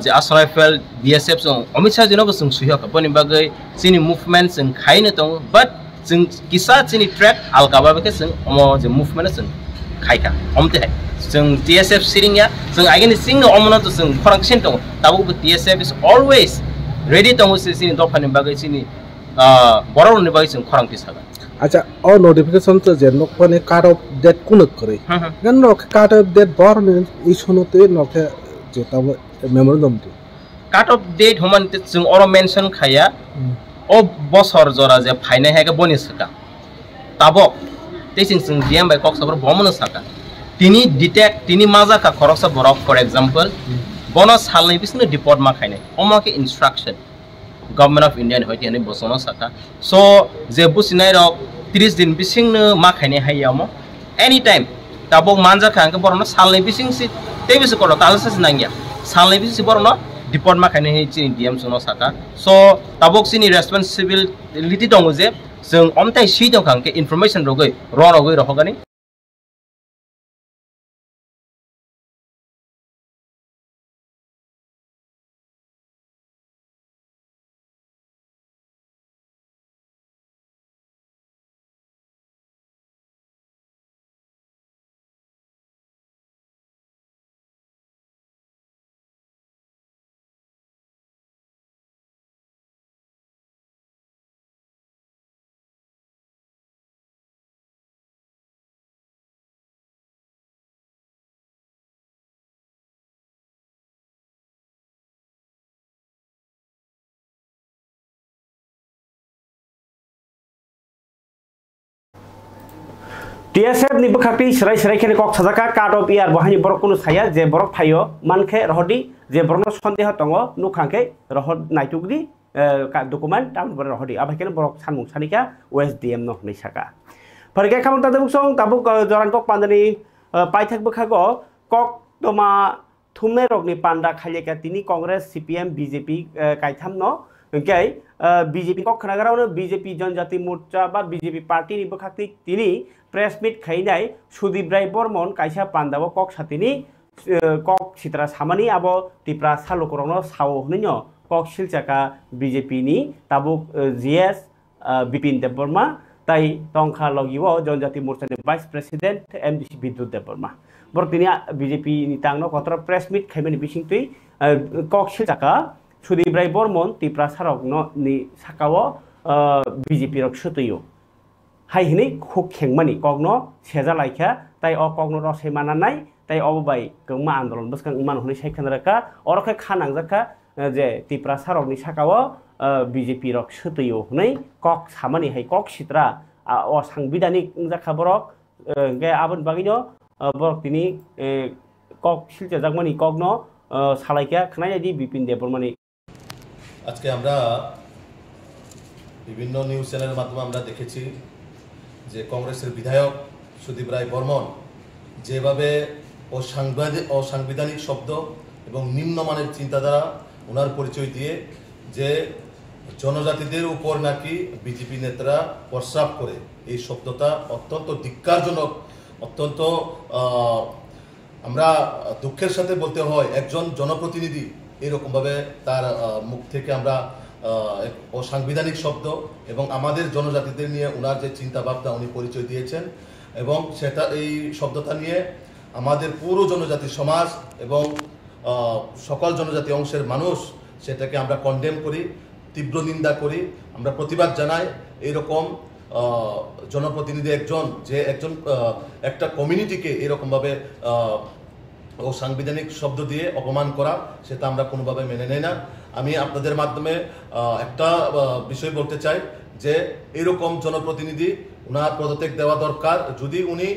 जे आसाम राइफल बीएसएफ जों अमित शाह जिनाबो जों सुहका बनि बागै जोंनि मुभमेंट जों खायनो दं बाट जों किसा जोंनि ट्रैक आलकाबाबे जों अमो जे मुभमेंट जों खायका अमते जों टीएसएफ सिरिंया जों आइगेनि सिंनो अमनो तो जों फरांसिन दं Tabo TSF is always ready दं जोंनि दफानि बागै जोंनि बरनि बागै जों खरांथि सागोन अच्छा और नोटिफिकेशन तो जे नकने कार्ड ऑफ डेट कुनक करे गन नक कार्ड ऑफ डेट बरन इसुनते नके जेता मेमोरेंडम दे कार्ड ऑफ डेट हमन जों और मेंशन खाया ओ बसर जरा जे फाइने हेके बनि सका ताबक तेसिं जों डीएम बाय कक सबर बमन सका तिनी डिटेक्ट तिनी माजा का खरसा बरक फॉर एग्जांपल बोनस सालनै बिसनो डिपोर्ट मा खायनाय अमके इंस्ट्रक्शन गवर्नमेंट ऑफ इंडिया होइते हनै बसनो सका सो जे बुसिनाय रक 30 दिन बिसिंनो मा खायनाय हायामो एनी टाइम ताबक मानजा खांके बरनो सालनै बिसिंसि तेबिस करो तालसस नांगिया सालनै बिसि बरनो डिपोर्ट मा खायनाय है चिनि डीएम सुनो सका सो ताबक सिनि रेस्पोंसिबिलिटी दङ जे जों अमथाय सि दं खांके इनफरमेशन रगै रहगानि टीएसएफ नि बखाक्ति सराय खेने कक साजाका कार्ड ऑफ ईयर बहानि बरक कुनु साया जे बरक फायो मानखे रहदि जे बरनो सन्देह दङ नुखांखे रहद नायटुगदि डकुमेंट ताम बर रहदि आबाखेने बरक सानमुं सानिका ओएसडीएम न हनै साका फरगे खामन तादे बुसं ताबु जरान कक पान्दनि पाइथाक बखागो कक दमा थुमने रगनि पान्दा खालेका तिनि कांग्रेस सीपीएम बीजेपी काइथाम न ओंखाय बीजेपी कक खनागारावनो बीजेपी जनजाति मोर्चा बा बीजेपी पार्टी नि बखाक्ति तिनि प्रेस मीट खाइनाय सुदीप राय बर्मन काइसा पान्दाव कक सातिनि कक सित्रा सामानि आबो टिप्रा सालुकरनो सावो हनैनो कक सिलचाका बीजेपी नि ताबुक जीएस बिपिन देबबर्मा ताई तंखा लगिवो जनजाति मोर्चा नि वाइस प्रेसिडेंट एमडीसी विद्युत देबबर्मा बरतिनि बीजेपी नि तांनो कतर प्रेस मीट खाइमानि बिसिंतै कक सिलचाका सुदीप राय बर्मन टिप्रा सारकनो नि साकावो बीजेपी रक सतयो हाय हिनै खुक खेंमानि कगनो सेजा लाइखा ताई अ कगनो रसै मानानाय ताई अबबाय गंमा आन्दोलन बसखां मान हनै सायखानराका अरखे खानांजाका जे Tipra सारकनि साकावो BJP rok setuyo nei kok samani hai kok sitra o sangbidanik jakha borok ge abon bagino borok tini kok silja jakmani kok no salaikya khnai di Bipin Debormani আজকে আমরা বিভিন্ন নিউজ চ্যানেলের মাধ্যমে আমরা দেখেছি যে কংগ্রেসের বিধায়ক সুদীপ রায় বর্মন যেভাবে অসাংবিধানিক শব্দ এবং নিম্নমানের চিন্তাধারা ওনার পরিচয় দিয়ে যে জনজাতিদের উপর নাকি বিজেপি নেতারা প্রস্রাব করে এই শব্দটা অত্যন্ত ধিক্কারজনক অত্যন্ত আমরা দুঃখের সাথে বলতে হয় একজন জনপ্রতিনিধি এরকমভাবে তার মুখ থেকে আমরা অসাংবিধানিক শব্দ এবং আমাদের জনজাতিদের নিয়ে ওনার যে চিন্তা ভাবনা উনি পরিচয় দিয়েছেন এবং সেটা এই শব্দটা নিয়ে আমাদের পুরো জনজাতি সমাজ এবং সকল জনজাতি অংশের মানুষ সেটাকে আমরা কন্ডেম করি তীব্র নিন্দা করি আমরা প্রতিবাদ জানাই এইরকম জনপ্রতিনিধি একজন যে একজন একটা কমিউনিটিকে এরকমভাবে সাংবিধানিক শব্দ দিয়ে অপমান করা সেটা আমরা কোনোভাবে মেনে নেই না আমি আপনাদের মাধ্যমে একটা বিষয় বলতে চাই যে এরকম জনপ্রতিনিধি ওনার পদত্যাগ দেওয়া দরকার যদি উনি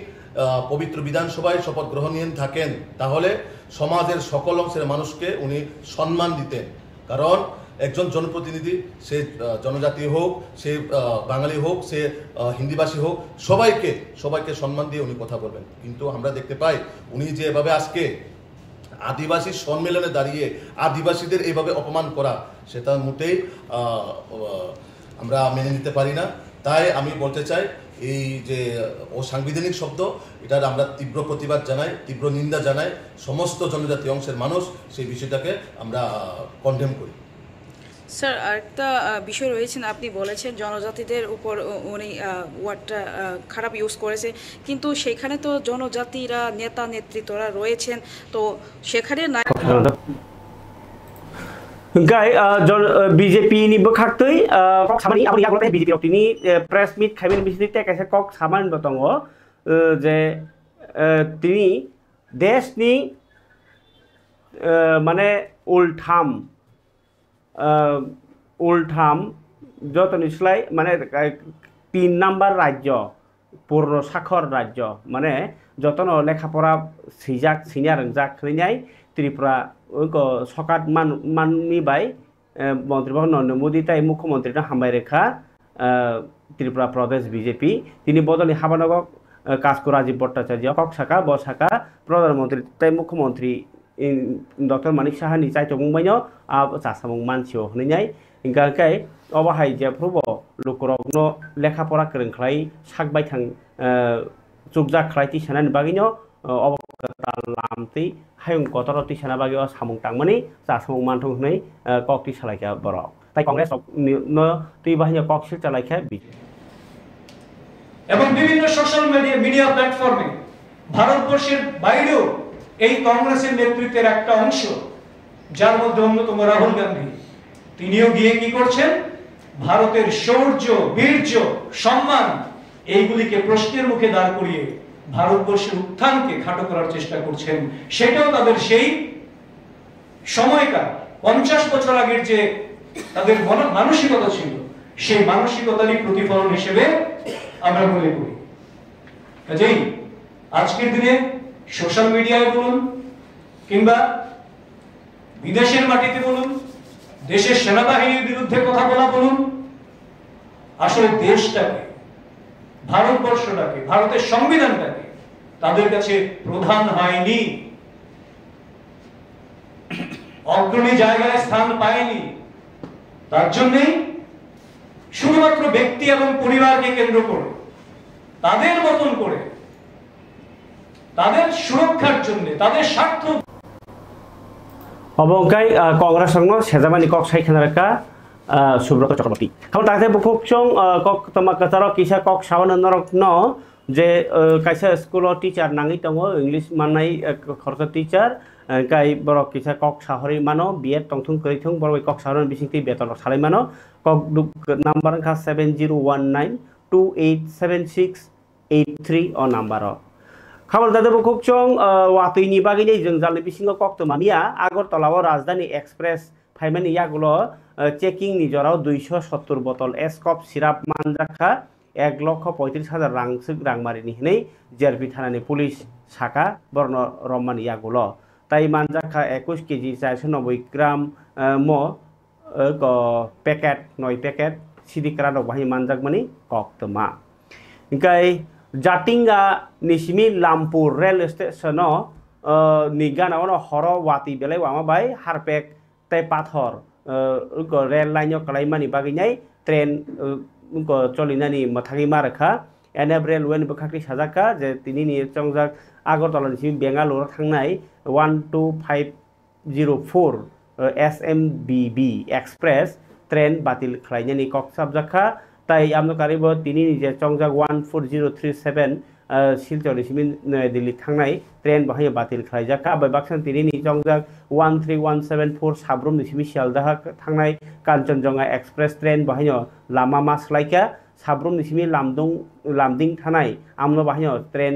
পবিত্র বিধানসভায় শপথ গ্রহণ নিয়ে থাকেন তাহলে সমাজের সকল অংশের মানুষকে উনি সম্মান দিতেন কারণ একজন জনপ্রতিনিধি সে জনজাতি হোক সে বাঙালি হোক সে হিন্দিভাষী হোক সবাইকে সম্মান দিয়ে উনি কথা বলবেন কিন্তু আমরা দেখতে পাই উনি যে এভাবে আজকে আদিবাসী সম্মেলনে দাঁড়িয়ে আদিবাসীদের এইভাবে অপমান করা সেটা মোটেই আমরা মেনে নিতে পারি না তাই আমি বলতে চাই এই যে অসাংবিধানিক শব্দ এটার আমরা তীব্র প্রতিবাদ জানাই তীব্র নিন্দা জানাই সমস্ত জনজাতি অংশের মানুষ সেই বিষয়টাকে আমরা কন্ডেম করি স্যার আরেকটা বিষয় রয়েছে আপনি বলেছেন জনজাতিদের উপর উনি ওয়ার্ডটা খারাপ ইউজ করেছে কিন্তু সেখানে তো জনজাতিরা নেতা নেতৃত্বরা রয়েছেন তো সেখানে না গাই BJP ni bokhaktui kok samani aboni yaglate BJP rok tini press meet khaibin bisite kaisa kok saman botongo je tini deshni mane উল্থাম যতনি স্লাই মানে 3 নাম্বার রাজ্য পূর্ণ সাক্ষর রাজ্য মানে যতন লেখাপড়া সিজাক সিনিয়র জাক খলিনাই ত্রিপুরা সরকার মাননি বাই মন্ত্রী নরেন্দ্র মোদী তাই মুখ্যমন্ত্রী হামবাই রেখা ত্রিপুরা প্রদেশ বিজেপি তিনি বদলি হাবানগর কাজকো রাজীব ভট্টাচার্য কক শাখা ব শাখা প্রধানমন্ত্রী তাই মুখ্যমন্ত্রী ডক্টর মানিক সাহানি চাইতো বুंबायनो চাসাमुं मानसियो होनैनाय इंगाखाय अबाहाय जेफ्रुबो लुकरकनो लेखापरा गोरोंख्लाय सागबाय थां जुगजा ख्लायति सानानि बागैनो अबकता लामति हायुं गतरति साना बागै सामुं तांमानि चासामुं मानथं होनै ककति सालायखा बरक ताइ कंग्रेस न तै बाहाय ककसिल चालायखा बि এবং বিভিন্ন সোশ্যাল মিডিয়া প্ল্যাটফর্মে ভারতবর্ষের বাইরেও এই কংগ্রেসের নেতৃত্বের একটা অংশ যার মধ্যে অন্যতম রাহুল গান্ধী তিনিও গিয়ে কি করছেন ভারতের শৌর্য বীর্য সম্মান এইগুলিকে প্রশ্নের মুখে দাঁড় করিয়ে ভারতবর্ষের উত্থানকে খাটো করার চেষ্টা করছেন সেটাও তাদের সেই সময়কার 50 বছর আগের যে তাদের মানসিকতা ছিল সেই মানসিকতারই প্রতিফলন হিসেবে আমরা মনে করি কাজেই আজকের দিনে সোশ্যাল মিডিয়ায় বলুন কিংবা বিদেশের মাটিতে বলুন দেশের সেনাবাহিনীর বিরুদ্ধে কথা বলা বলুন আসলে দেশটাকে ভারতবর্ষটাকে ভারতের সংবিধানটাকে তাদের কাছে প্রধান হয়নি অগ্রণী জায়গায় স্থান পায়নি তার জন্যই শুধুমাত্র ব্যক্তি এবং পরিবারকে কেন্দ্র করে তাদের মতন করে তাদের সুরক্ষার জন্য তাদের স্বার্থ অবংকাই কংগ্রেস সংঘ সেজামানি কক সাইখানারকা সুব্রত চক্রবর্তী খাবার তাতে বুকুকচং কক তমা কাতারক কিসা কক সাবানন্দরক ন যে কাইসা স্কুল টিচার নাঙি দङ इंग्लिश माननाय खरसा टिचार गाय बरक किसा कक साहरि मानो बिएड तंथुं करिथुं बरक कक साहरन बिसिंति बेतन सालाय मानो कक नाम्बार खा 7019287683 अ नाम्बार खाबर दादा बुकुकचं वातैनि बागैनि जों जालनि बिसिङाव कक्तमानिया आगरतलाव राजधानी एक्सप्रेस फाइमानि यागुलो चेकिं नि जराव 270 बटल एस्कप सिराप मानजाखा 1,35,000 रां मारिनि हिनै जेरबि थानानि पुलिस साका बर्न रम्मानि यागुलो ताई मानजाखा 21 केजि 490 ग्राम मो पैकेट 9 पैकेट सिदिक्रा दक बाहि मानजाक मानि कक्तमा इंकाय जाटिंगा निसिमी लामपुर रेल स्टेशन निगाना हर वाती बेले वामा बाय हारपेक तै पाथर रेल लाइन कलाइमानि बागैनाय ट्रेन चलिनानि मथागि मारखा एनएफ रेलवे नि बखाखि साजाका जे तिनि चंजाक आगरतला निसिम बेंगालुरु थांनाय 12504 SMBB एक्सप्रेस ट्रेन बातिल खालायनायनि कक साबजाखा ताई आमनो कारिबो तिनि जे चंजाक 14037 सिलचरनिसिम दिल्ली थांनाय ट्रेन बाहाय बातिल खालायजाखा बै बाक्सान तिनि चंजाक 13174 साब्रुम निसिम सियालदाहा थांनाय कांचनजंगा एक्सप्रेस ट्रेन बाहाय लामा मासलायका साब्रुम निसिम लामदिं थानाय आमनो बाहाय ट्रेन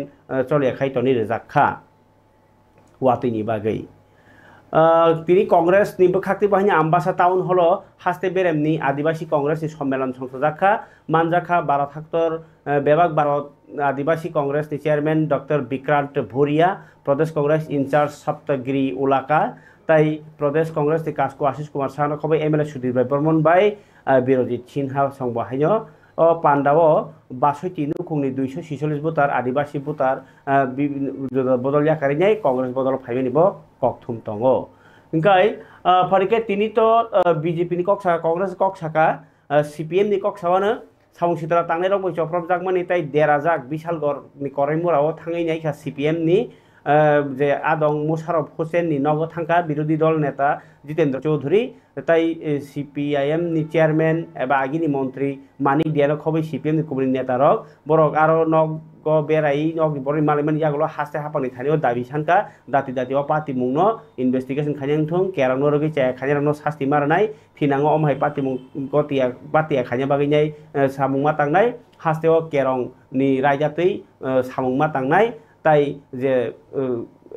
चलियाखाय तनि रजाखा वातिनि बागै তিনি কংগ্রেস নিবখাক্তি বাহিনী আম্বাসা টাউন হল হাস্তে বেরেমনি আদিবাসী কংগ্রেস সম্মেলন সংসদাখা মানজাখা ভারত হাক্তর বেবাক ভারত আদিবাসী কংগ্রেস চেয়ারম্যান ডক্টর বিক্রান্ত ভুরিয়া প্রদেশ কংগ্রেস ইনচার্জ সপ্তগিরি উলাকা তাই প্রদেশ কংগ্রেস কাসকো আশিস কুমার সাহা খবর এমএলএ সুধীর ভাই বর্মন বাই বিরজিৎ সিনহা সংবাহিনী পান্ডাও 62 নুখুংনি 246 ভোটার আদিবাসী ভোটার বদল জাকারিনাই কংগ্রেস বদল ফাইবেনিব ককথুম দङ ओंखाय फारिके तिनि तो बीजेपी नि कक्सा कांग्रेस कक्साका सीपीएम नि कक्सावानो सामुं सितरा तांनाय रग बैचफ्राब जागमानि ताई देराजाक बिशालगढ़ नि करेमुराव थांनायखा सीपीएम नि जे आदं मुशारफ हुसैन नि नग थांका बिरोधी दल नेता जितेंद्र चौधरी ताई सीपीआईएम नि चेयरमैन एबा आगिनि मंत्री मानिक दियानो खबै सीपीएम नि कुबुनि नेता रग बरक आरो नग बेराई नग बरि मालिमान यागलो हास्ते हापानि थानियो दाबि सानका दाति दातिवा पार्टी मुंनो इनभेस्टिगेशन खायनां थों केरांनो रगै चाय खायनांनो शास्ति मारनाय थिनांगो अमहाय पार्टी मुं गतिया बातिया खायना बागैनाय सामुंमा तांनाय हास्तेव केरं नि रायजातै सामुंमा तांनाय ताई जे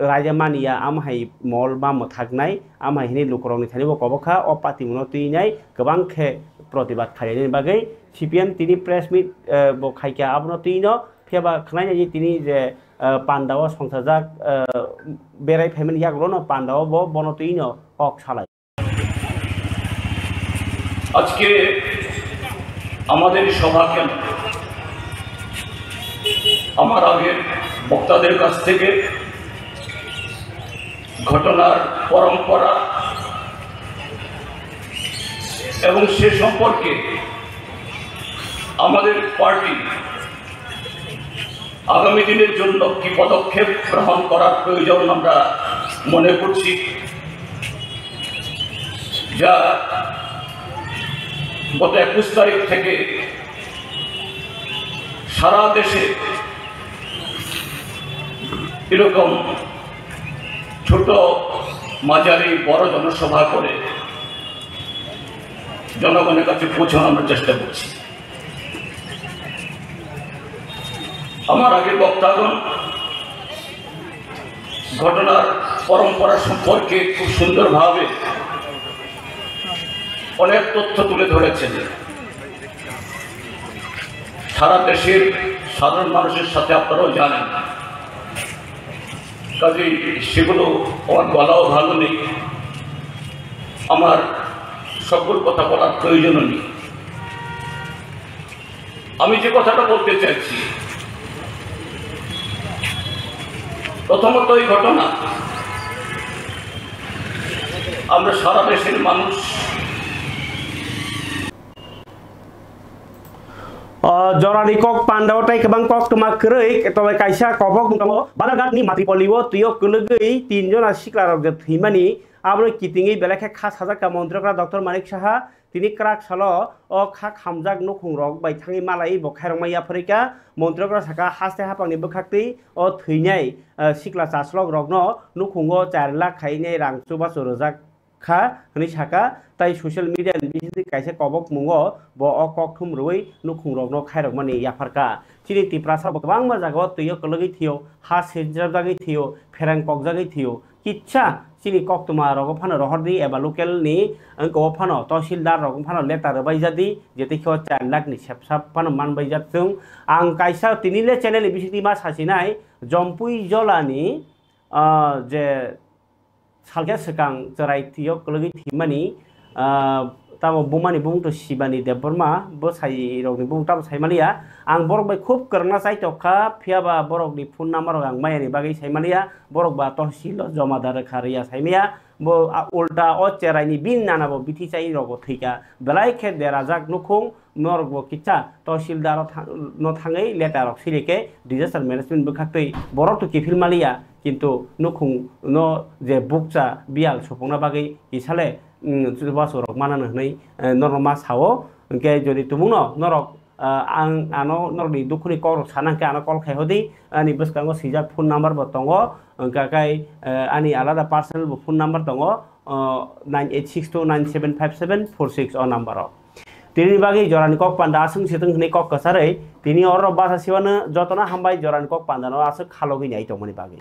रायजामानिया आमहाय मल बाम थागनाय आमहाय हिनि लुकरंनि थानिबो कबखा अ पार्टी मुंनो तुइनाय गोबां खे प्रतिबाद खायनायनि बागै सीपीएम तिनि प्रेस मिट बो खायका आबनो तुइनो फेबा खनाय तिनि जे पांडाव संसाजाक बेराय फेमेन यागलो न पांडाव बो बनतुइनो हक सालाय আজকে আমাদের সভা কেন আমার আগের বক্তাদের কাছ থেকে ঘটনার পরম্পরা এবং সে সম্পর্কে আমাদের পার্টি আগামী দিনের জন্য কি পদক্ষেপ গ্রহণ করার প্রয়োজন আমরা মনে করছি যা গত 21 তারিখ থেকে সারা দেশে এরকম ছোট মাঝারি বড় জনসভা করে জনগণের কাছে পৌঁছানোর চেষ্টা করছি আমার আগের বক্তাগণ ঘটনার পরম্পরা সম্পর্কে খুব সুন্দরভাবে অনেক তথ্য তুলে ধরেছেন সারা দেশের সাধারণ মানুষের সাথে আপনারাও জানেন কাজেই সেগুলো আমার বলাও ভালো নেই আমার সকল কথা বলার প্রয়োজনও নেই আমি যে কথাটা বলতে চাইছি প্রথমত এই ঘটনা আমরা সারা দেশের মানুষ जरानि कक पांडाव ताई गोबां कक तमा खरै तय कायसा कबक मुंगामो बालाघाटनि मातिपल्लिआव तुयो गोलगै तीनजना सिख्लारक जे थैमानि आबो कितिङै बेलाखे खास हाजाका मन्त्रग्रा डक्टर मानिक साहा तिनि क्राक सालो अ खाक हामजाक नखुंरक बायथाङै मालाय बखायरंमाया फरिका मन्त्रग्रा साका हास्ते हापांनि बखाक्तै अ थैनाय सिख्ला चासलक रगनो नखुंगो 4 लाख खायनाय रां सुबासो रोजाक खा हनि साका ताई सोशल मीडिया बिसिनि कायसे कबक मुंगो ब अ कक थुम रुइ नुखुंरगनो खायरक मानि याफारका चिनि तिप्रासा गोबां मा जागाव तुयो कलगै थियो हा सेजर जागै थियो फेरां कक जागै थियो Kichha chini kok tuma rok phano rohordi eba local ni angko phano tahsildar rok phano letter baijadi jeti kho 4 lakh ni sepsap phano man baijat chung ang kaisa tinile channel bisiti ma sasinai jompui jolani je salke sekang cerai tiok logi thimani tamo bumani bung to sibani deborma bo sai rok ni bung tam sai malia ang borok bai khub karna sai tokha phiaba borok ni phone number ang mai ni bagi sai malia borok ba tahsil jomadar khariya saimia bo ulta o cherai ni bin nana bo bithi chai rogo thika belai khe derajak nukhung norok bo kicha tahsildar no thangai letter rok silike disaster management bukhaktei borok to kifil malia কিন্তু nukhung no je bukcha bial sopongna bagi isale basorok manana nei norma sawo ke jodi tumuno norok ang ano norni dukhuni korok sanangke ano kol khaihodi ani beskango sija phone number bo tongo kakai ani alada personal phone number tongo 9862975746 o number tini bagi jorani kok panda asung situng hne kok kasare tini oro basa siwana jotona hambai jorani kok panda no asuk khalogi nyai tongmani bagi